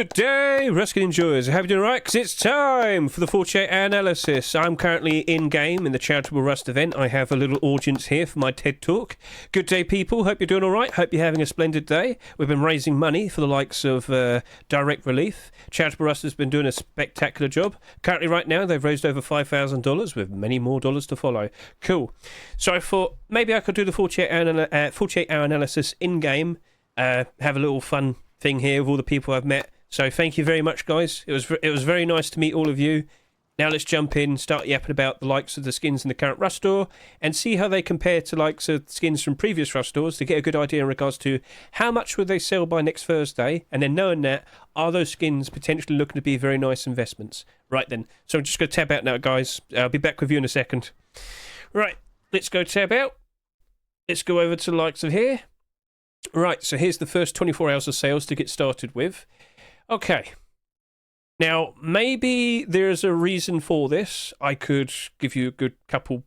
Good day, Ruskin enjoyers. I hope you're doing right, because it's time for the 48-hour analysis. I'm currently in-game in the Charitable Rust event. I have a little audience here for my TED Talk. Good day, people. Hope you're doing all right. Hope you're having a splendid day. We've been raising money for the likes of Direct Relief. Charitable Rust has been doing a spectacular job. Currently, right now, they've raised over $5,000 with many more dollars to follow. Cool. So I thought maybe I could do the 48-hour analysis in-game, have a little fun thing here with all the people I've met. So thank you very much, guys. It was very nice to meet all of you. Now let's jump in, start yapping about the likes of the skins in the current Rust store and see how they compare to likes of skins from previous Rust stores to get a good idea in regards to how much would they sell by next Thursday, and then knowing that, are those skins potentially looking to be very nice investments? Right then, so I'm just going to tab out now, guys. I'll be back with you in a second. Right, let's go tab out. Let's go over to the likes of here. Right, so here's the first 24 hours of sales to get started with. Okay. Now, maybe there's a reason for this. I could give you a good couple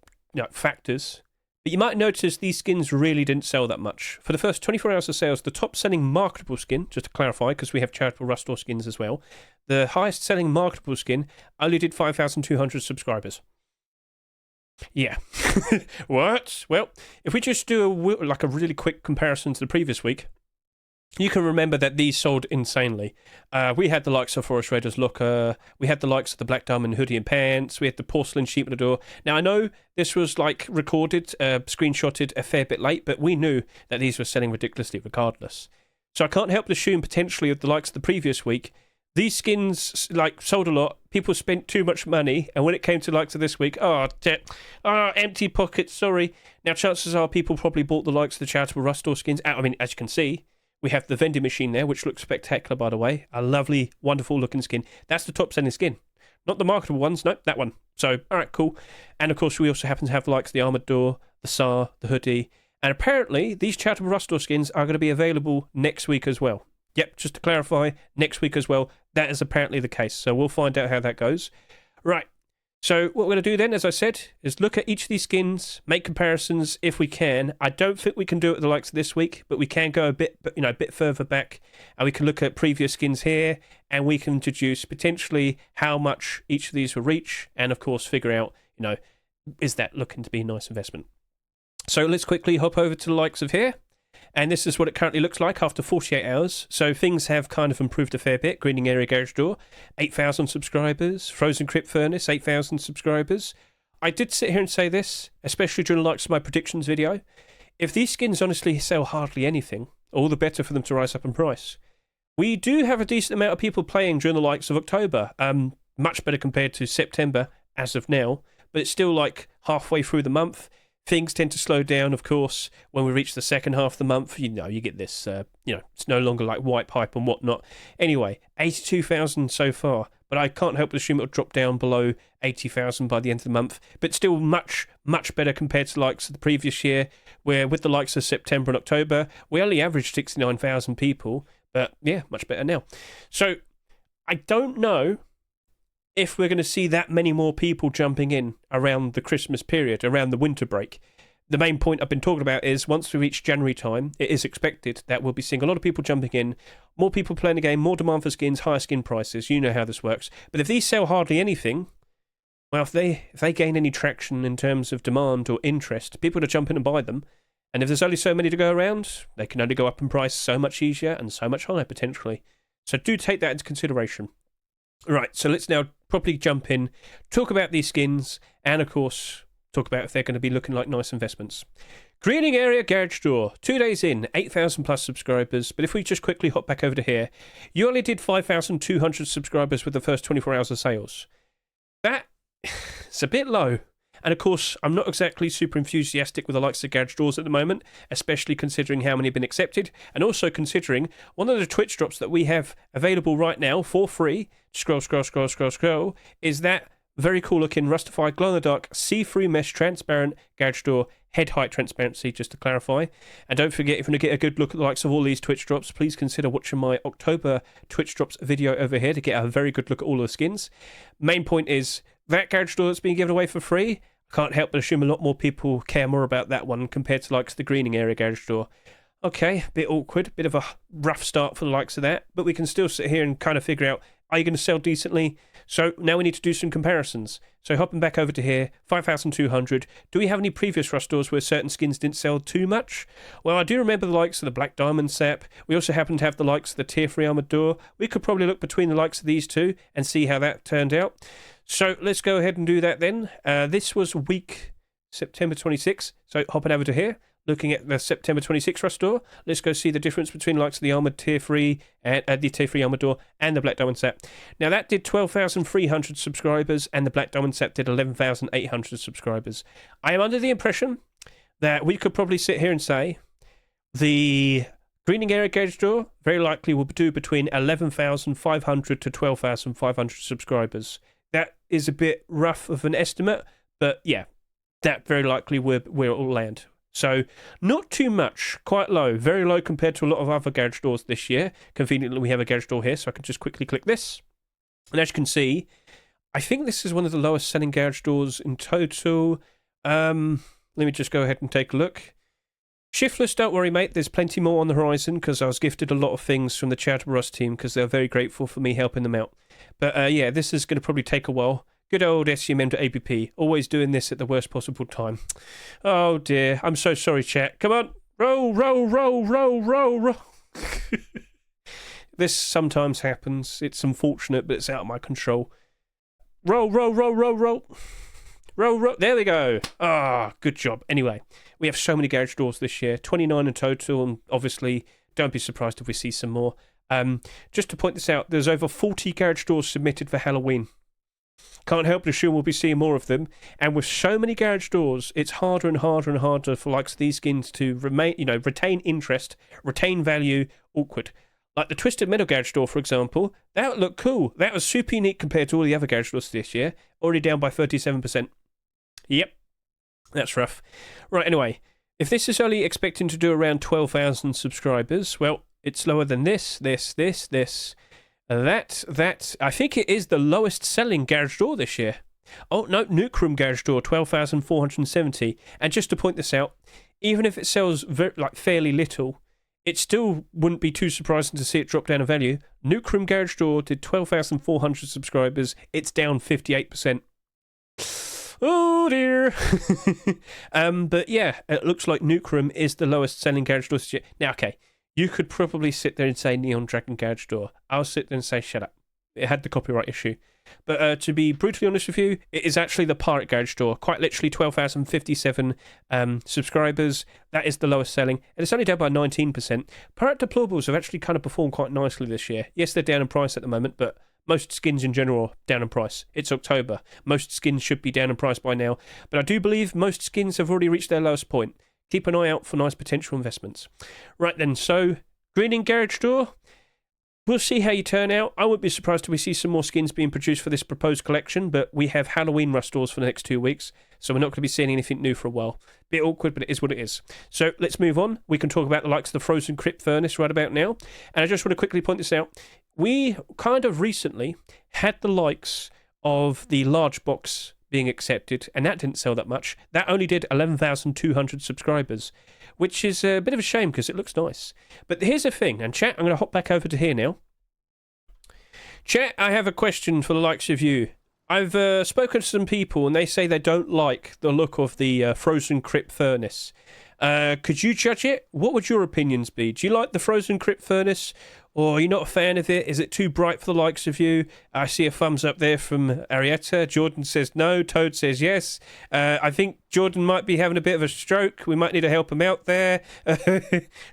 factors. But you might notice these skins really didn't sell that much. For the first 24 hours of sales, the top selling marketable skin, just to clarify, because we have charitable Rust store skins as well, the highest selling marketable skin only did 5,200 subscribers. Yeah. What? Well, if we just do a really quick comparison to the previous week, you can remember that these sold insanely. We had the likes of Forest Raiders Locker, we had the likes of the Black Diamond Hoodie and Pants, we had the Porcelain Sheep in the Door. Now, I know this was recorded, screenshotted a fair bit late, but we knew that these were selling ridiculously regardless. So I can't help but assume potentially of the likes of the previous week, these skins sold a lot. People spent too much money, and when it came to likes of this week, empty pockets. Sorry. Now chances are people probably bought the likes of the charitable Rust store skins. I mean, as you can see, we have the vending machine there, which looks spectacular, by the way. A lovely, wonderful looking skin. That's the top selling skin, not the marketable ones. Nope, that one. So all right, cool. And of course, we also happen to have the likes of the Armored Door, the SAR, the Hoodie, and apparently these charitable Rust store skins are going to be available next week as well. Yep, just to clarify, next week as well. That is apparently the case, so we'll find out how that goes. Right, so what we're going to do then, as I said, is look at each of these skins, make comparisons if we can. I don't think we can do it the likes of this week, but we can go a bit further back, and we can look at previous skins here, and we can introduce potentially how much each of these will reach, and of course figure out, is that looking to be a nice investment? So let's quickly hop over to the likes of here. And this is what it currently looks like after 48 hours. So things have kind of improved a fair bit. Greening Area Garage Door, 8,000 subscribers. Frozen Crypt Furnace, 8,000 subscribers. I did sit here and say this, especially during the likes of my predictions video. If these skins honestly sell hardly anything, all the better for them to rise up in price. We do have a decent amount of people playing during the likes of October. Much better compared to September as of now. But it's still halfway through the month. Things tend to slow down, of course, when we reach the second half of the month. You get this, it's no longer like white pipe and whatnot. Anyway, 82,000 so far, but I can't help but assume it'll drop down below 80,000 by the end of the month. But still much, much better compared to the likes of the previous year, where with the likes of September and October, we only averaged 69,000 people. But yeah, much better now. So I don't know if we're going to see that many more people jumping in around the Christmas period, around the winter break. The main point I've been talking about is once we reach January time, it is expected that we'll be seeing a lot of people jumping in, more people playing the game, more demand for skins, higher skin prices. You know how this works. But if these sell hardly anything, well, if they gain any traction in terms of demand or interest, people will jump in and buy them. And if there's only so many to go around, they can only go up in price so much easier and so much higher potentially. So do take that into consideration. Right, so let's now properly jump in, talk about these skins, and of course, talk about if they're going to be looking like nice investments. Greening Area Garage Door, 2 days in, 8,000 plus subscribers, but if we just quickly hop back over to here, you only did 5,200 subscribers with the first 24 hours of sales. It's a bit low. And of course, I'm not exactly super enthusiastic with the likes of Garage Doors at the moment, especially considering how many have been accepted, and also considering one of the Twitch drops that we have available right now for free, scroll, is that very cool looking rustified glow-in-the-dark see-through mesh transparent Garage Door head height transparency, just to clarify. And don't forget, if you want to get a good look at the likes of all these Twitch drops, please consider watching my October Twitch drops video over here to get a very good look at all the skins. Main point is that Garage Door that's being given away for free, I can't help but assume a lot more people care more about that one compared to the Greening Area Garage Door. Okay, a bit awkward, bit of a rough start for the likes of that, but we can still sit here and kind of figure out, are you going to sell decently? So now we need to do some comparisons. So hopping back over to here, 5,200. Do we have any previous rush stores where certain skins didn't sell too much? Well, I do remember the likes of the Black Diamond Sap. We also happen to have the likes of the Tier 3 Armored Door. We could probably look between the likes of these two and see how that turned out. So let's go ahead and do that then. This was week September 26th. So hopping over to here. Looking at the September 26th rush store, let's go see the difference between the likes of the Armoured Tier 3 and the Tier 3 Armoured Door and the Black Diamond Sap. Now that did 12,300 subscribers and the Black Diamond Sap did 11,800 subscribers. I am under the impression that we could probably sit here and say the Greening Area Gauge Door very likely will do between 11,500 to 12,500 subscribers. That is a bit rough of an estimate, but yeah, that very likely where it will land. So, not too much, quite low, very low compared to a lot of other garage doors this year. Conveniently, we have a garage door here, so I can just quickly click this. And as you can see, I think this is one of the lowest selling garage doors in total. Let me just go ahead and take a look. Shiftless, don't worry, mate, there's plenty more on the horizon because I was gifted a lot of things from the Charitable Rust team because they're very grateful for me helping them out. But yeah, this is going to probably take a while. Good old SUMM to ABP, always doing this at the worst possible time. Oh dear, I'm so sorry, chat. Come on, roll, roll, roll, roll, roll, roll. This sometimes happens. It's unfortunate, but it's out of my control. Roll, roll, roll, roll, roll. Roll, roll. There we go. Ah, good job. Anyway, we have so many garage doors this year, 29 in total, and obviously, don't be surprised if we see some more. Just to point this out, there's over 40 garage doors submitted for Halloween. Can't help but assume we'll be seeing more of them. And with so many garage doors, it's harder and harder and harder for likes of these skins to retain interest, retain value. Awkward. Like the Twisted Metal garage door, for example, that looked cool. That was super unique compared to all the other garage doors this year. Already down by 37%. Yep, that's rough. Right, anyway, if this is only expecting to do around 12,000 subscribers, well, it's lower than this. That, I think it is the lowest selling garage door this year. Oh, no, Nuke Room garage door, 12,470. And just to point this out, even if it sells fairly little, it still wouldn't be too surprising to see it drop down in value. Nuke Room garage door did 12,400 subscribers. It's down 58%. Oh dear. But yeah, it looks like Nuke Room is the lowest selling garage door this year. Now, okay. You could probably sit there and say Neon Dragon Garage Door. I'll sit there and say shut up. It had the copyright issue. But to be brutally honest with you, it is actually the Pirate Garage Door. Quite literally 12,057 subscribers. That is the lowest selling. And it's only down by 19%. Pirate Deplorables have actually kind of performed quite nicely this year. Yes, they're down in price at the moment, but most skins in general are down in price. It's October. Most skins should be down in price by now. But I do believe most skins have already reached their lowest point. Keep an eye out for nice potential investments. Right then, so Greening Garage Door. We'll see how you turn out. I wouldn't be surprised if we see some more skins being produced for this proposed collection, but we have Halloween rush stores for the next 2 weeks, so we're not going to be seeing anything new for a while. Bit awkward, but it is what it is. So let's move on. We can talk about the likes of the Frozen Crypt Furnace right about now. And I just want to quickly point this out. We kind of recently had the likes of the large box being accepted, and that didn't sell that much. That only did 11,200 subscribers, which is a bit of a shame because it looks nice. But here's the thing, and chat, I'm going to hop back over to here now. Chat, I have a question for the likes of you. I've spoken to some people, and they say they don't like the look of the Frozen Crypt Furnace. Could you judge it? What would your opinions be? Do you like the Frozen Crypt Furnace? Or are you not a fan of it? Is it too bright for the likes of you? I see a thumbs up there from Arietta. Jordan says no. Toad says yes. I think Jordan might be having a bit of a stroke. We might need to help him out there.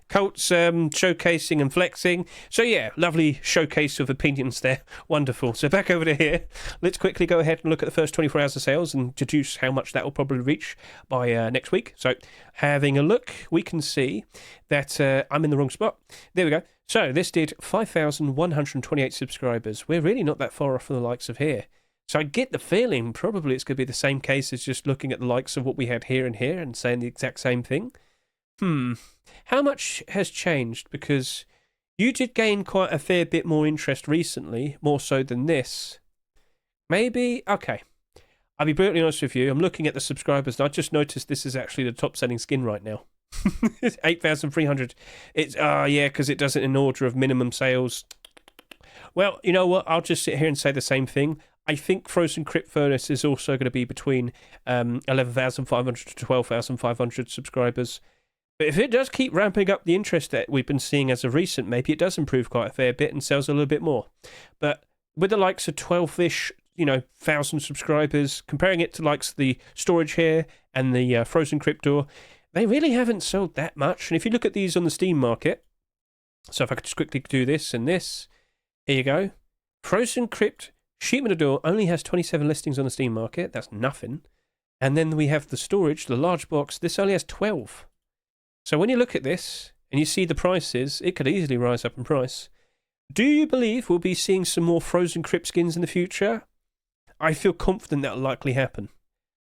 Colt's showcasing and flexing. So yeah, lovely showcase of opinions there. Wonderful. So back over to here. Let's quickly go ahead and look at the first 24 hours of sales and deduce how much that will probably reach by next week. So having a look, we can see that I'm in the wrong spot. There we go. So this did 5,128 subscribers. We're really not that far off from the likes of here. So I get the feeling probably it's going to be the same case as just looking at the likes of what we had here and saying the exact same thing. How much has changed? Because you did gain quite a fair bit more interest recently, more so than this. Maybe, okay. I'll be brutally honest with you. I'm looking at the subscribers and I just noticed this is actually the top selling skin right now. It's 8,300. It's, yeah, because it does it in order of minimum sales. Well, you know what? I'll just sit here and say the same thing. I think Frozen Crypt Furnace is also going to be between 11,500 to 12,500 subscribers. But if it does keep ramping up the interest that we've been seeing as of recent, maybe it does improve quite a fair bit and sells a little bit more. But with the likes of 12-ish, 1,000 subscribers, comparing it to likes the storage here and the Frozen Crypt door, they really haven't sold that much. And if you look at these on the Steam market, so if I could just quickly do this and this, here you go. Frozen Crypt Sheep in a Door only has 27 listings on the Steam market. That's nothing. And then we have the storage, the large box. This only has 12. So when you look at this and you see the prices, it could easily rise up in price. Do you believe we'll be seeing some more Frozen Crypt skins in the future? I feel confident that'll likely happen.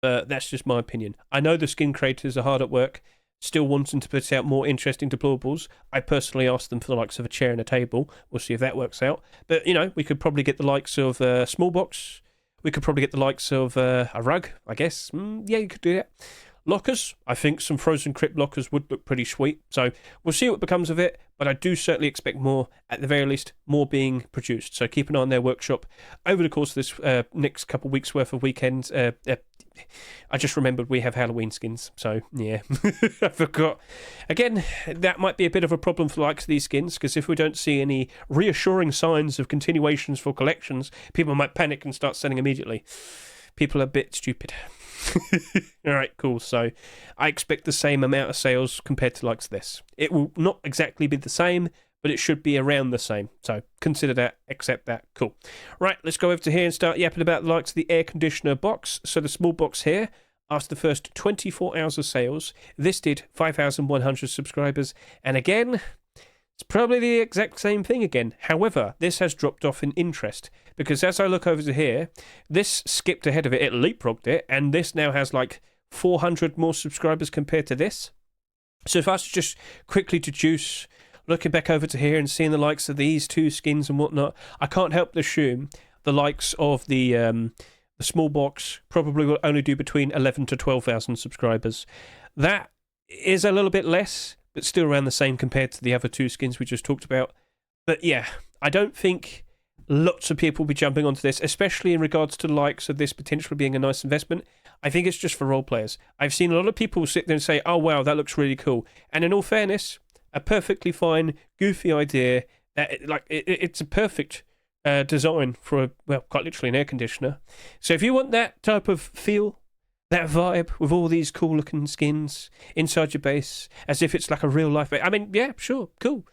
But that's just my opinion. I know the skin creators are hard at work, still wanting to put out more interesting deplorables. I personally asked them for the likes of a chair and a table. We'll see if that works out. But, we could probably get the likes of a small box. We could probably get the likes of a rug, I guess. Yeah, you could do that. Lockers. I think some Frozen Crypt lockers would look pretty sweet. So we'll see what becomes of it. But I do certainly expect more, at the very least, more being produced. So keep an eye on their workshop over the course of this next couple of weeks' worth of weekends. I just remembered we have Halloween skins, so yeah, I forgot. Again, that might be a bit of a problem for the likes of these skins, because if we don't see any reassuring signs of continuations for collections, people might panic and start selling immediately. People are a bit stupid. Alright, cool. So I expect the same amount of sales compared to likes this. It will not exactly be the same, but it should be around the same. So consider that, accept that. Cool. Right, let's go over to here and start yapping about the likes of the air conditioner box. So the small box here, after the first 24 hours of sales, this did 5,100 subscribers. And again, it's probably the exact same thing again. However, this has dropped off in interest, because as I look over to here, this skipped ahead of it, it leapfrogged it, and this now has like 400 more subscribers compared to this. So if I was to just quickly deduce, looking back over to here and seeing the likes of these two skins and whatnot, I can't help but assume the likes of the small box probably will only do between 11 to 12,000 subscribers. That is a little bit less, but still around the same compared to the other two skins we just talked about. But yeah, I don't think lots of people will be jumping onto this, especially in regards to the likes of this potentially being a nice investment. I think it's just for role players. I've seen a lot of people sit there and say, oh wow, that looks really cool. And in all fairness, a perfectly fine, goofy idea. It's a perfect design for, quite literally an air conditioner. So if you want that type of feel, that vibe with all these cool looking skins inside your base, as if it's like a real life base. I mean, yeah, sure, cool.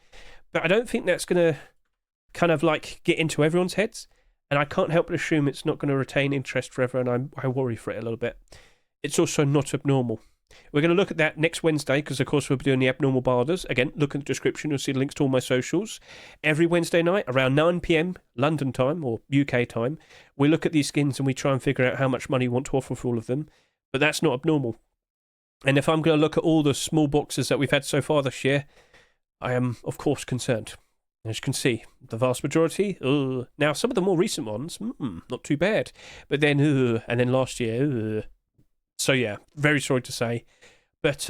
But I don't think that's going to kind of like get into everyone's heads. And I can't help but assume it's not going to retain interest forever, and I worry for it a little bit. It's also not abnormal. We're going to look at that next Wednesday, because of course we'll be doing the abnormal barders. Again, look in the description, you'll see the links to all my socials. Every Wednesday night around 9 PM London time, or UK time, we look at these skins and we try and figure out how much money we want to offer for all of them. But that's not abnormal. And if I'm going to look at all the small boxes that we've had so far this year, I am of course concerned. As you can see, the vast majority, now some of the more recent ones, not too bad. But then, and then last year, So yeah, very sorry to say. But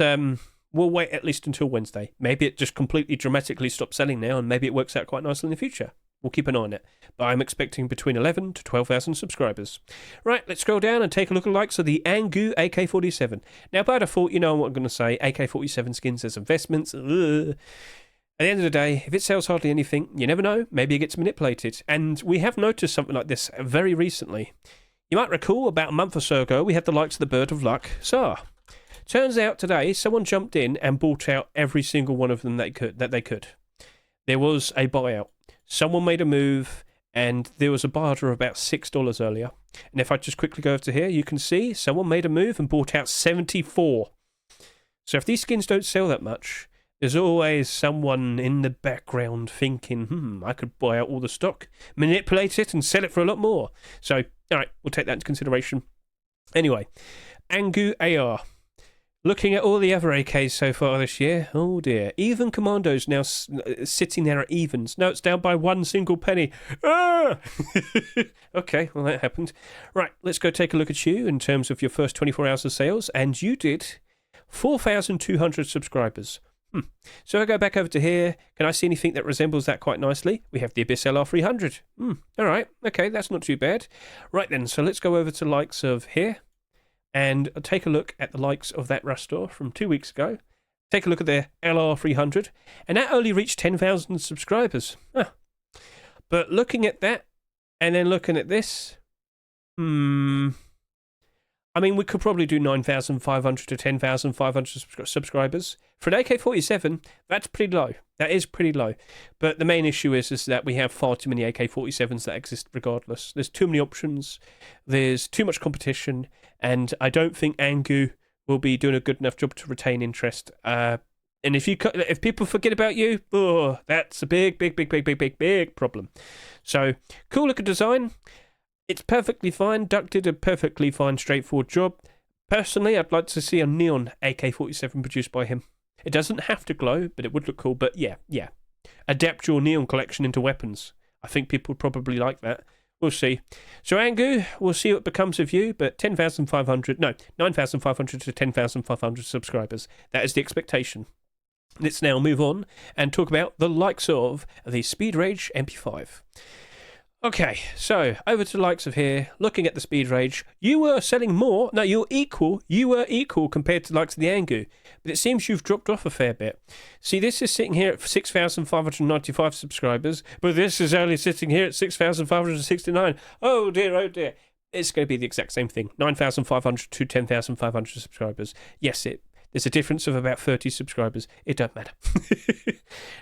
we'll wait at least until Wednesday. Maybe it just completely dramatically stops selling now, and maybe it works out quite nicely in the future. We'll keep an eye on it. But I'm expecting between 11 to 12,000 subscribers. Right, let's scroll down and take a look at the likes of the Angu AK47. Now, by default, you know what I'm going to say. AK47 skins as investments. At the end of the day, if it sells hardly anything, you never know. Maybe it gets manipulated. And we have noticed something like this very recently. You might recall about a month or so ago, we had the likes of the Bird of Luck SAR. Turns out today, someone jumped in and bought out every single one of them that they could. There was a buyout. Someone made a move, and there was a barter of about $6 earlier. And if I just quickly go over to here, you can see someone made a move and bought out 74. So if these skins don't sell that much, there's always someone in the background thinking, I could buy out all the stock, manipulate it, and sell it for a lot more. So, all right, we'll take that into consideration. Anyway, Angu AR. Looking at all the other AKs so far this year, oh dear. Even Commando's now sitting there at evens. No, it's down by one single penny. Ah! Okay, well that happened. Right, let's go take a look at you in terms of your first 24 hours of sales. And you did 4,200 subscribers. So I go back over to here. Can I see anything that resembles that quite nicely? We have the Abyss LR300. All right. Okay, that's not too bad. Right then, so let's go over to likes of here and take a look at the likes of that Rustor from 2 weeks ago. Take a look at their LR300, and that only reached 10,000 subscribers. But looking at that, and then looking at this, I mean, we could probably do 9,500 to 10,500 subscribers. For an AK-47, that's pretty low. That is pretty low. But the main issue is that we have far too many AK-47s that exist regardless. There's too many options. There's too much competition. And I don't think Angu will be doing a good enough job to retain interest. And if people forget about you, that's a big problem. So, cool looking design. It's perfectly fine. Duck did a perfectly fine, straightforward job. Personally, I'd like to see a neon AK-47 produced by him. It doesn't have to glow, but it would look cool. But yeah. Adapt your neon collection into weapons. I think people would probably like that. We'll see. So Angu, we'll see what becomes of you, but 9,500 to 10,500 subscribers. That is the expectation. Let's now move on and talk about the likes of the Speed Rage MP5. Okay, so over to the likes of here, looking at the Speed Rage, you were selling more, no, you were equal compared to the likes of the Angu, but it seems you've dropped off a fair bit. See, this is sitting here at 6,595 subscribers, but this is only sitting here at 6,569. Oh dear. It's going to be the exact same thing, 9,500 to 10,500 subscribers. Yes, there's a difference of about 30 subscribers. It don't matter.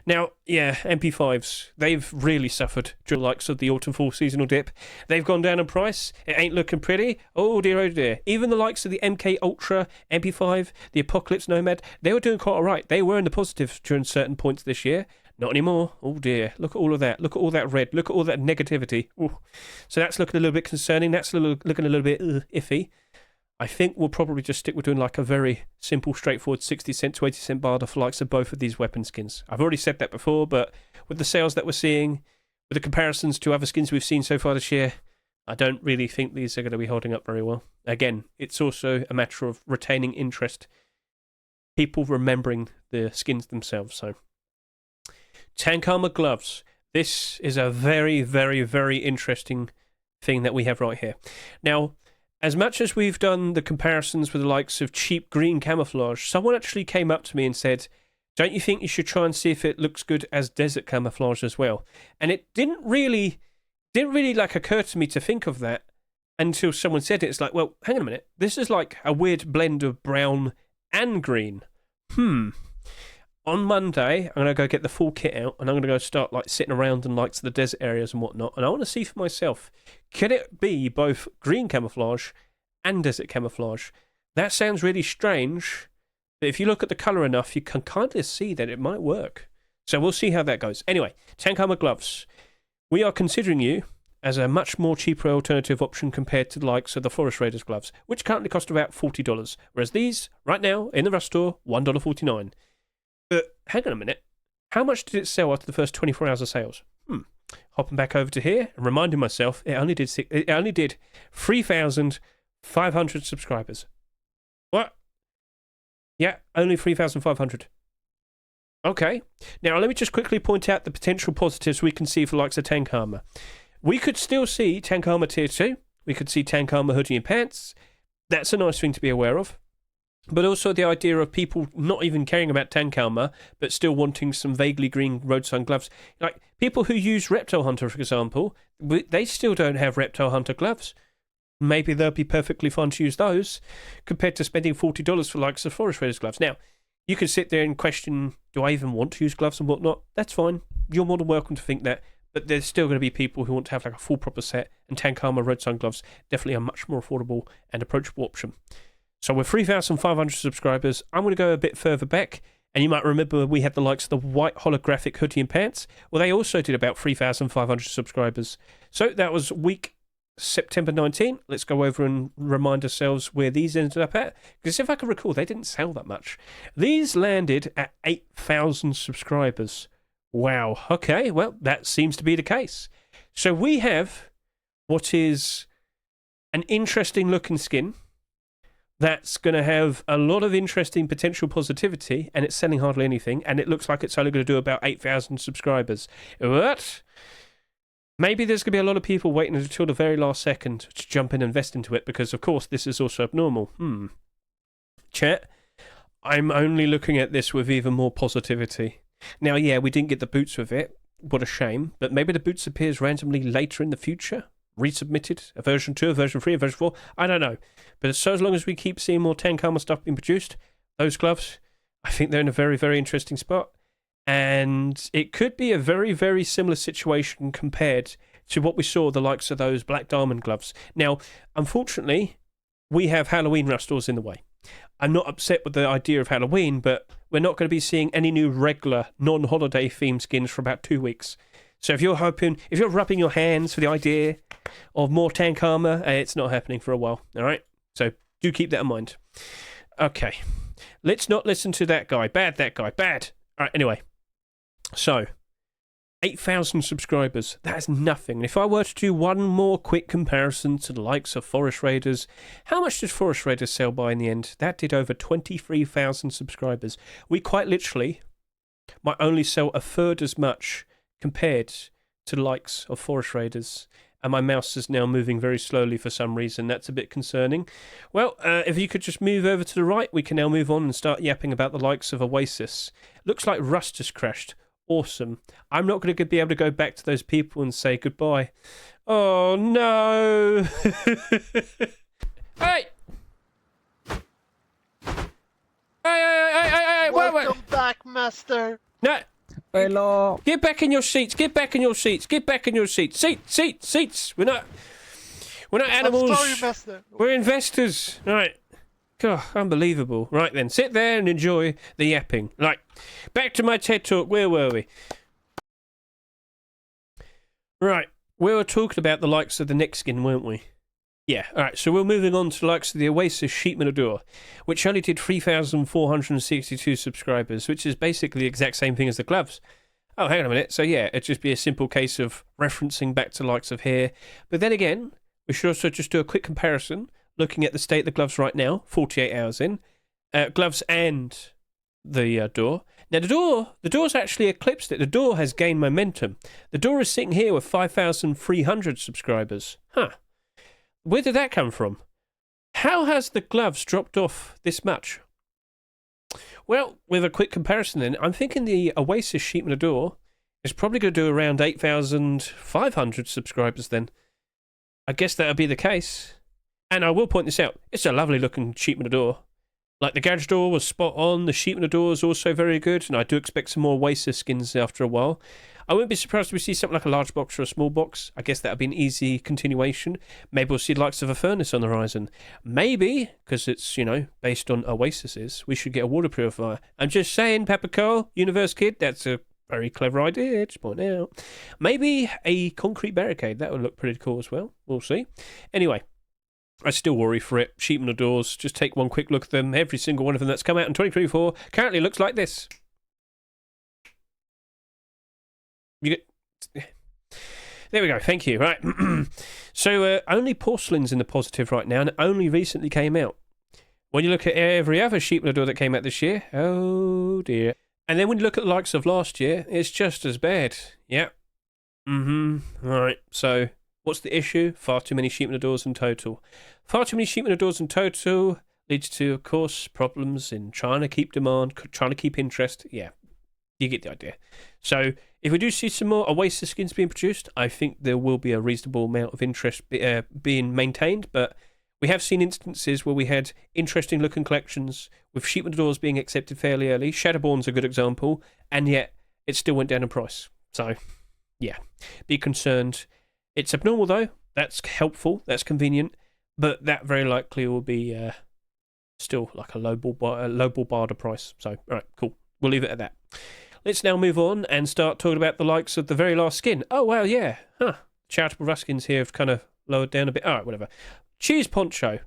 Now, yeah, MP5s, they've really suffered during the likes of the autumn fall seasonal dip. They've gone down in price. It ain't looking pretty. Oh dear. Even the likes of the MK Ultra, MP5, the Apocalypse Nomad, they were doing quite all right. They were in the positive during certain points this year. Not anymore. Oh dear. Look at all of that. Look at all that red. Look at all that negativity. Ooh. So that's looking a little bit concerning. That's looking a little bit iffy. I think we'll probably just stick with doing like a very simple, straightforward 60 cent to 80 cent barter for likes of both of these weapon skins. I've already said that before, but with the sales that we're seeing, with the comparisons to other skins we've seen so far this year, I don't really think these are going to be holding up very well. Again, it's also a matter of retaining interest, people remembering the skins themselves. So, Tank Armor gloves. This is a very, very, very interesting thing that we have right here. Now, as much as we've done the comparisons with the likes of cheap green camouflage, someone actually came up to me and said, don't you think you should try and see if it looks good as desert camouflage as well? And it didn't really like occur to me to think of that until someone said it. It's like, well, hang on a minute. This is like a weird blend of brown and green. On Monday, I'm going to go get the full kit out, and I'm going to go start like sitting around in like the desert areas and whatnot, and I want to see for myself, can it be both green camouflage and desert camouflage? That sounds really strange, but if you look at the colour enough, you can kind of see that it might work. So we'll see how that goes. Anyway, Tank Armor gloves. We are considering you as a much more cheaper alternative option compared to the likes of the Forest Raiders gloves, which currently cost about $40, whereas these, right now, in the Rust store, $1.49. But hang on a minute, how much did it sell after the first 24 hours of sales? Hopping back over to here and reminding myself, it only did 3,500 subscribers. What? Yeah, only 3,500. Okay. Now, let me just quickly point out the potential positives we can see for the likes of Tank Armor. We could still see Tank Armor Tier 2. We could see Tank Armor hoodie and pants. That's a nice thing to be aware of. But also the idea of people not even caring about Tank Armor, but still wanting some vaguely green Roadsign gloves. Like, people who use Reptile Hunter, for example, they still don't have Reptile Hunter gloves. Maybe they'll be perfectly fine to use those, compared to spending $40 for likes of Forest Raiders gloves. Now, you could sit there and question, do I even want to use gloves and whatnot? That's fine. You're more than welcome to think that. But there's still going to be people who want to have like a full proper set, and Tank Armor Roadsign gloves definitely a much more affordable and approachable option. So with 3,500 subscribers, I'm going to go a bit further back, and you might remember we had the likes of the white holographic hoodie and pants. Well, they also did about 3,500 subscribers. So that was week September 19. Let's go over and remind ourselves where these ended up at, because if I can recall, they didn't sell that much. These landed at 8,000 subscribers. Wow. Okay, well, that seems to be the case. So we have what is an interesting looking skin, that's going to have a lot of interesting potential positivity, and it's selling hardly anything, and it looks like it's only going to do about 8,000 subscribers. What? Maybe there's going to be a lot of people waiting until the very last second to jump in and invest into it, because, of course, this is also abnormal. Chat, I'm only looking at this with even more positivity. Now, yeah, we didn't get the boots with it. What a shame. But maybe the boots appears randomly later in the future? Resubmitted? A version 2, a version 3, a version 4? I don't know. But so as long as we keep seeing more Trakmer stuff being produced, those gloves, I think they're in a very, very interesting spot. And it could be a very, very similar situation compared to what we saw the likes of those Black Diamond gloves. Now, unfortunately, we have Halloween rustles in the way. I'm not upset with the idea of Halloween, but we're not going to be seeing any new regular non-holiday themed skins for about 2 weeks. So if you're rubbing your hands for the idea of more Trakmer, it's not happening for a while. All right, so do keep that in mind. Okay, let's not listen to that guy. Bad, that guy. Bad. All right. Anyway, so 8,000 subscribers. That's nothing. And if I were to do one more quick comparison to the likes of Forest Raiders, how much did Forest Raiders sell by in the end? That did over 23,000 subscribers. We quite literally might only sell a third as much compared to the likes of Forest Raiders. And my mouse is now moving very slowly for some reason. That's a bit concerning. Well, if you could just move over to the right, we can now move on and start yapping about the likes of Oasis. Looks like Rust has crashed. Awesome. I'm not going to be able to go back to those people and say goodbye. Oh, no. Hey! Hey, Welcome back, master. No. Hello. Get back in your seats. Get back in your seats. Get back in your seats. Seats. We're not animals. I'm sorry, master. We're investors. Right. God, unbelievable. Right then, sit there and enjoy the yapping. Right. Back to my TED Talk. Where were we? Right. We were talking about the likes of the next skin, weren't we? Yeah. All right. So we're moving on to the likes of the Oasis Sheepman Adore, which only did 3,462 subscribers, which is basically the exact same thing as the gloves. Oh, hang on a minute. So yeah, it'd just be a simple case of referencing back to the likes of here. But then again, we should also just do a quick comparison, looking at the state of the gloves right now, 48 hours in. Gloves and the door. Now, the door's actually eclipsed it. The door has gained momentum. The door is sitting here with 5,300 subscribers. Huh. Where did that come from? How has the gloves dropped off this much? Well, with a quick comparison then, I'm thinking the Oasis Sheepman Adore is probably going to do around 8,500 subscribers then. I guess that would be the case. And I will point this out, it's a lovely looking Sheepman Adore. Like the Gadget door was spot on, the Sheepman Adore is also very good, and I do expect some more Oasis skins after a while. I wouldn't be surprised if we see something like a large box or a small box. I guess that would be an easy continuation. Maybe we'll see the likes of a Furnace on the horizon. Maybe, because it's, based on Oasis's, we should get a water purifier. I'm just saying, Pepper Cole, Universe Kid, that's a very clever idea, just point out. Maybe a concrete barricade, that would look pretty cool as well. We'll see. Anyway, I still worry for it. Sheepman Adores, just take one quick look at them. Every single one of them that's come out in 2024 currently looks like this. There we go, thank you. Right. So only Porcelain's in the positive right now, and it only recently came out. When you look at every other Sheepman Adore that came out this year, oh dear. And then when you look at the likes of last year, it's just as bad. Yep. Alright, so what's the issue? Far too many Sheepman Adores in total. Far too many Sheepman Adores in total leads to, of course, problems in trying to keep demand, trying to keep interest. Yeah, you get the idea. So if we do see some more Oasis skins being produced, I think there will be a reasonable amount of interest being maintained, but we have seen instances where we had interesting looking collections with Sheepman Adores being accepted fairly early. Shadowborn's a good example, and yet it still went down in price. So, yeah, be concerned. It's abnormal though. That's helpful. That's convenient, but that very likely will be still like a lowball barter price. So, all right, cool. We'll leave it at that. Let's now move on and start talking about the likes of the very last skin. Oh wow, yeah. Huh. Charitable Ruskins here have kind of lowered down a bit. All right, whatever. Choose Poncho.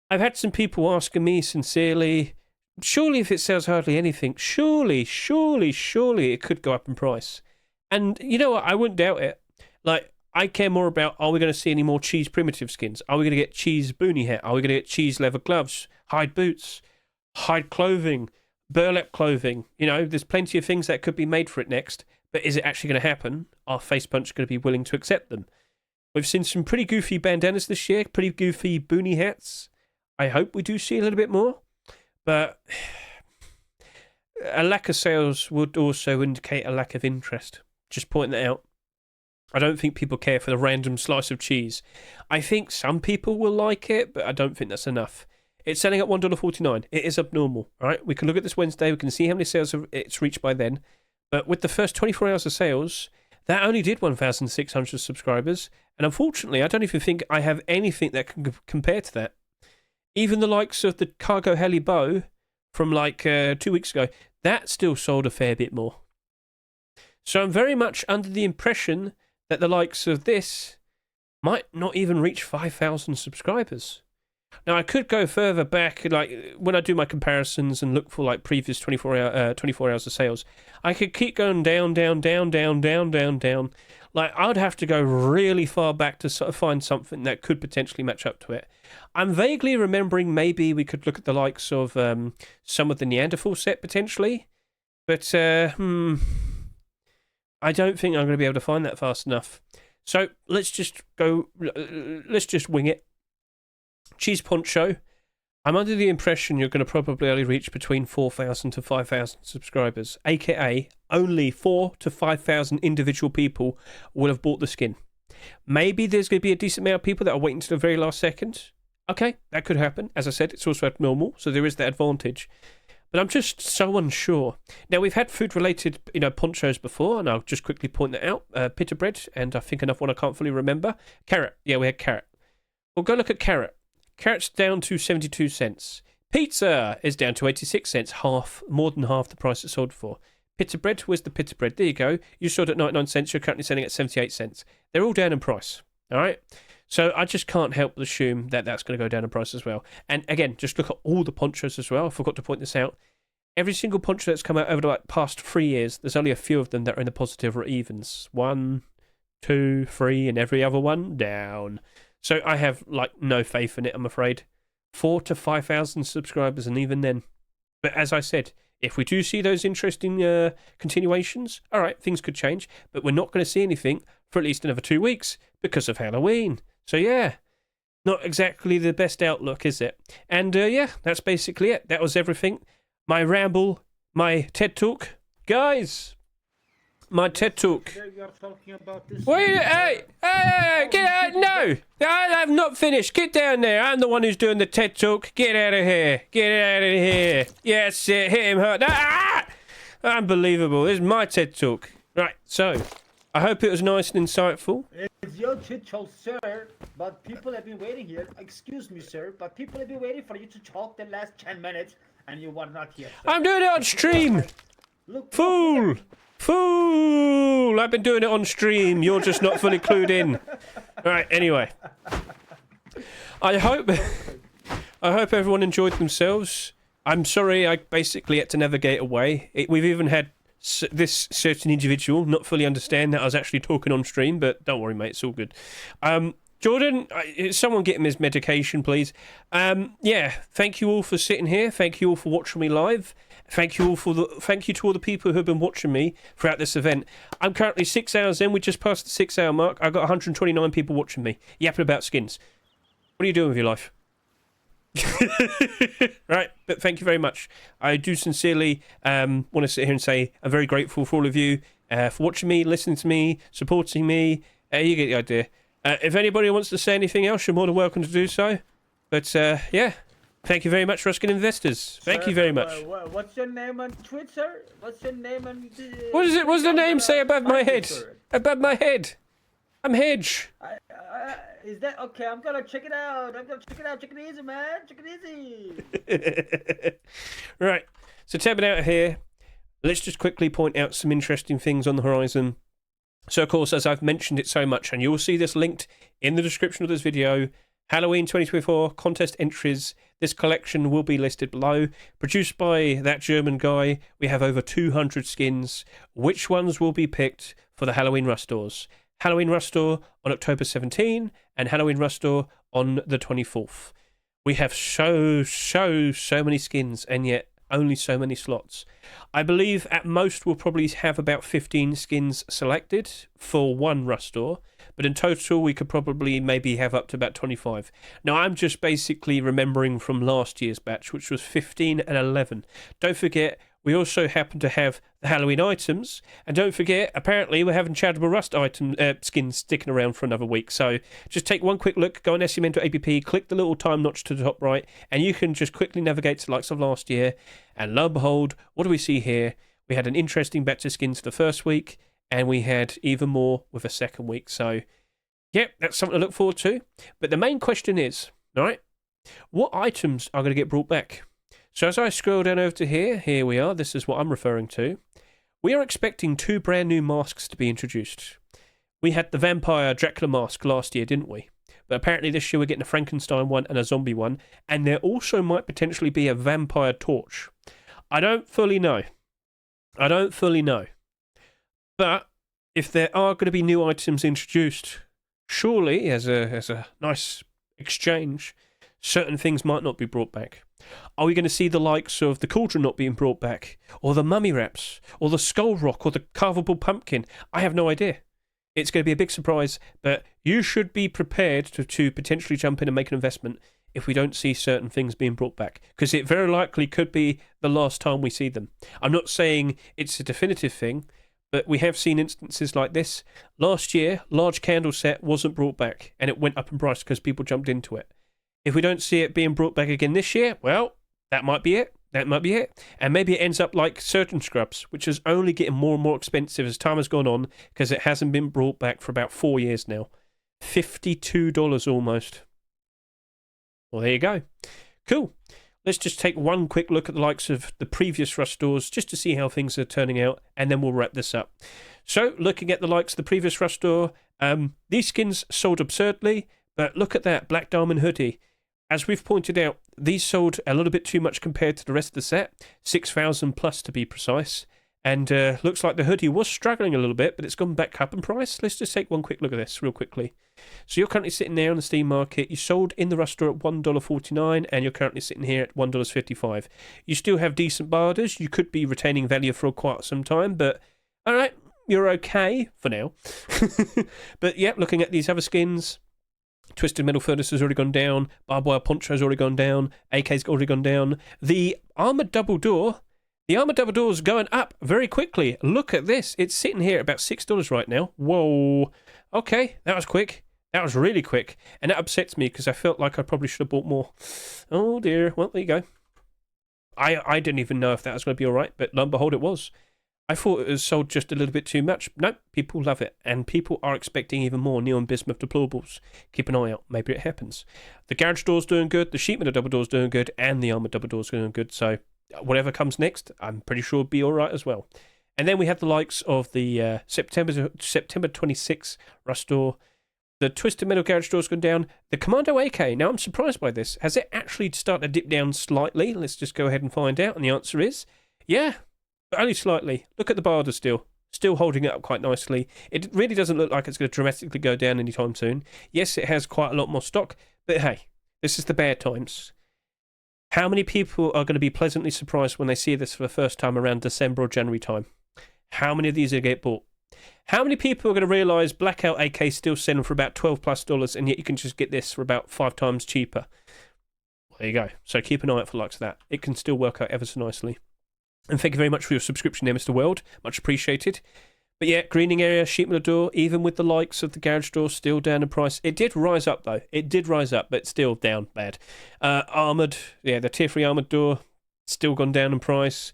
I've had some people asking me sincerely, surely if it sells hardly anything, surely it could go up in price. And you know what? I wouldn't doubt it. Like, I care more about, are we going to see any more cheese primitive skins? Are we going to get cheese boonie hat? Are we going to get cheese leather gloves, hide boots, hide clothing, burlap clothing? You know, there's plenty of things that could be made for it next, but is it actually going to happen? Are Face Punch going to be willing to accept them? We've seen some pretty goofy bandanas this year, pretty goofy boonie hats. I hope we do see a little bit more, but a lack of sales would also indicate a lack of interest. Just pointing that out. I don't think people care for the random slice of cheese. I think some people will like it, but I don't think that's enough. It's selling at $1.49. It is abnormal, right? We can look at this Wednesday. We can see how many sales it's reached by then. But with the first 24 hours of sales, that only did 1,600 subscribers. And unfortunately, I don't even think I have anything that can compare to that. Even the likes of the Cargo Heli Bow from like 2 weeks ago, that still sold a fair bit more. So I'm very much under the impression that the likes of this might not even reach 5,000 subscribers. Now, I could go further back, like when I do my comparisons and look for like previous 24 hours of sales, I could keep going down. Like, I'd have to go really far back to sort of find something that could potentially match up to it. I'm vaguely remembering maybe we could look at the likes of some of the Neanderthal set potentially, but I don't think I'm going to be able to find that fast enough. So let's just wing it. Cheese Poncho. I'm under the impression you're going to probably only reach between 4,000 to 5,000 subscribers, aka only 4,000 to 5,000 individual people will have bought the skin. Maybe there's going to be a decent amount of people that are waiting to the very last second. Okay, that could happen. As I said, it's also abnormal, so there is that advantage. But I'm just so unsure. Now, we've had food-related, ponchos before, and I'll just quickly point that out. Pita bread, and I think another one I can't fully remember. Carrot. Yeah, we had carrot. Well, go look at carrot. Carrot's down to 72 cents. Pizza is down to 86 cents, more than half the price it sold for. Pita bread, where's the pita bread? There you go. You sold at 99 cents, you're currently selling at 78 cents. They're all down in price, all right? So I just can't help but assume that that's going to go down in price as well. And again, just look at all the ponchos as well. I forgot to point this out. Every single poncho that's come out over the past 3 years, there's only a few of them that are in the positive or evens. 1, 2, 3, and every other one down. So I have no faith in it, I'm afraid. 4,000 to 5,000 subscribers, and even then. But as I said, if we do see those interesting continuations, all right, things could change. But we're not going to see anything for at least another 2 weeks because of Halloween. So yeah, not exactly the best outlook, is it? And yeah, that's basically it. That was everything. My ramble, my TED Talk. Guys, my TED Talk. Wait, hey, get out, no! I have not finished. Get down there. I'm the one who's doing the TED Talk. Get out of here. Get out of here. Yes, hit him hard. Ah! Unbelievable. This is my TED Talk. Right, so, I hope it was nice and insightful. It's your TED Talk, sir, but people have been waiting here. Excuse me, sir, but people have been waiting for you to talk the last 10 minutes, and you were not here, sir. I'm doing it on stream. Fool! Fool! I've been doing it on stream. You're just not fully clued in. Right, anyway. I hope everyone enjoyed themselves. I'm sorry I basically had to navigate away. We've even had this certain individual not fully understand that I was actually talking on stream, but don't worry, mate, it's all good. Jordan, someone get him his medication, please. Yeah, thank you all for sitting here. Thank you all for watching me live. Thank you to all the people who have been watching me throughout this event. I'm currently 6 hours in. We just passed the 6 hour mark. I've got 129 people watching me, yapping about skins. What are you doing with your life? Right, but thank you very much. I do sincerely want to sit here and say I'm very grateful for all of you for watching me, listening to me, supporting me. You get the idea. If anybody wants to say anything else, you're more than welcome to do so. But yeah, thank you very much, Ruskin Investors. Thank you very much. What's your name on Twitter? What's your name on... What is it? What's the name say above my head? Above my head. I'm Hedge. Is that okay? I'm gonna check it out. Check it easy, man. Check it easy. Right. So tabbing out of here, let's just quickly point out some interesting things on the horizon. So, of course, as I've mentioned it so much, and you'll see this linked in the description of this video, Halloween 2024 contest entries. This collection will be listed below. Produced by that German guy. We have over 200 skins. Which ones will be picked for the Halloween Rush stores? Halloween Rush Store on October 17 and Halloween Rush Store on the 24th. We have so many skins and yet only so many slots. I believe at most we'll probably have about 15 skins selected for one Rush Store, but in total we could probably maybe have up to about 25. Now I'm just basically remembering from last year's batch, which was 15 and 11. Don't forget, we also happen to have the Halloween items, and don't forget, apparently we're having Charitable Rust item skins sticking around for another week. So just take one quick look, go on SCMentor.app, click the little time notch to the top right, and you can just quickly navigate to the likes of last year. And lo and behold, what do we see here? We had an interesting batch of skins the first week, and we had even more with a second week. So, yeah, that's something to look forward to. But the main question is, all right, what items are going to get brought back? So as I scroll down over to here we are. This is what I'm referring to. We are expecting 2 brand new masks to be introduced. We had the Vampire Dracula mask last year, didn't we? But apparently this year we're getting a Frankenstein one and a zombie one. And there also might potentially be a Vampire Torch. I don't fully know. But if there are going to be new items introduced, surely as a nice exchange, certain things might not be brought back. Are we going to see the likes of the Cauldron not being brought back? Or the Mummy Wraps? Or the Skull Rock? Or the Carvable Pumpkin? I have no idea. It's going to be a big surprise, but you should be prepared to potentially jump in and make an investment if we don't see certain things being brought back, because it very likely could be the last time we see them. I'm not saying it's a definitive thing, but we have seen instances like this. Last year, large candle set wasn't brought back, and it went up in price because people jumped into it. If we don't see it being brought back again this year, well, that might be it. And maybe it ends up like certain scrubs, which is only getting more and more expensive as time has gone on because it hasn't been brought back for about 4 years now. $52 almost. Well, there you go. Cool. Let's just take one quick look at the likes of the previous Rush stores just to see how things are turning out, and then we'll wrap this up. So, looking at the likes of the previous Rush store, these skins sold absurdly, but look at that Black Diamond hoodie. As we've pointed out, these sold a little bit too much compared to the rest of the set, 6,000 plus to be precise. And looks like the hoodie was struggling a little bit, but it's gone back up in price. Let's just take one quick look at this real quickly. So you're currently sitting there on the Steam market. You sold in the Rush store at $1.49, and you're currently sitting here at $1.55. You still have decent barders. You could be retaining value for quite some time, but all right, you're okay for now. But yeah, looking at these other skins, Twisted Metal Furnace has already gone down. Barbed Wire Poncho has already gone down. AK's already gone down. The Armoured Double Door is going up very quickly. Look at this. It's sitting here at about $6 right now. Whoa. Okay, that was quick. That was really quick. And that upsets me because I felt like I probably should have bought more. Oh dear. Well, there you go. I didn't even know if that was going to be all right, but lo and behold, it was. I thought it was sold just a little bit too much. Nope, people love it, and people are expecting even more Neon Bismuth deplorables. Keep an eye out, maybe it happens. The Garage Door's doing good, the Sheet Metal Double Door's doing good, and the Armored Double Door's doing good, so whatever comes next, I'm pretty sure will be alright as well. And then we have the likes of the September 26 Rush Door. The Twisted Metal Garage Door's gone down. The Commando AK, now I'm surprised by this. Has it actually started to dip down slightly? Let's just go ahead and find out, and the answer is, yeah. But only slightly. Look at the barder still holding it up quite nicely. It really doesn't look like it's going to dramatically go down anytime soon. Yes, it has quite a lot more stock, but hey, this is the bad times. How many people are going to be pleasantly surprised when they see this for the first time around December or January time? How many of these are going to get bought? How many people are going to realise Blackout AK is still selling for about $12+, and yet you can just get this for about 5 times cheaper? Well, there you go. So keep an eye out for the likes of that. It can still work out ever so nicely. And thank you very much for your subscription there, Mr. World. Much appreciated. But yeah, greening area, Sheet Metal Door, even with the likes of the Garage Door still down in price. It did rise up, though. It did rise up, but still down bad. Armoured, yeah, the Tier 3 Armoured Door, still gone down in price.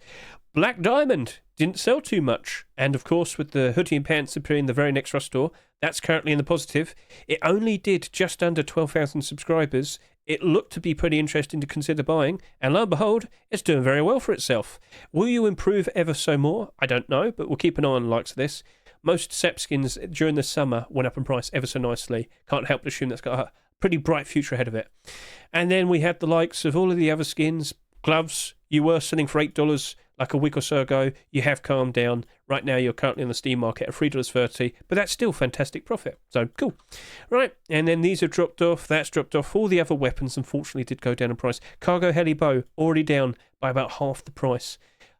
Black Diamond didn't sell too much. And of course, with the hoodie and pants appearing in the very next Rush Door, that's currently in the positive. It only did just under 12,000 subscribers. It looked to be pretty interesting to consider buying, and lo and behold, it's doing very well for itself. Will you improve ever so more? I don't know, but we'll keep an eye on the likes of this. Most SEP skins during the summer went up in price ever so nicely. Can't help but assume that's got a pretty bright future ahead of it. And then we had the likes of all of the other skins. Gloves, you were selling for $8 like a week or so ago, you have calmed down. Right now, you're currently on the Steam market at $3.30, but that's still fantastic profit. So cool. Right, and then these have dropped off. That's dropped off. All the other weapons, unfortunately, did go down in price. Cargo heli bow, already down by about half the price.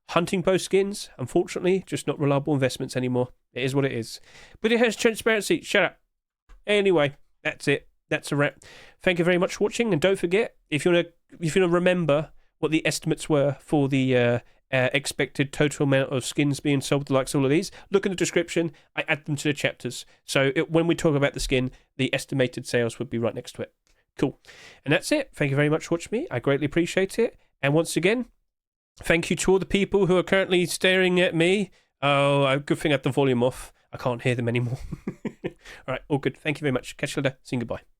Hunting bow skins, unfortunately, just not reliable investments anymore. It is what it is. But it has transparency. Shut up. Anyway, that's it. That's a wrap. Thank you very much for watching, and don't forget, if you want to remember what the estimates were for the expected total amount of skins being sold, the likes of all of these, look in the description. I add them to the chapters. So when we talk about the skin, the estimated sales would be right next to it. Cool. And that's it. Thank you very much for watching me. I greatly appreciate it. And once again, thank you to all the people who are currently staring at me. Oh, good thing I had the volume off. I can't hear them anymore. All right, all good. Thank you very much. Catch you later. See you. Goodbye.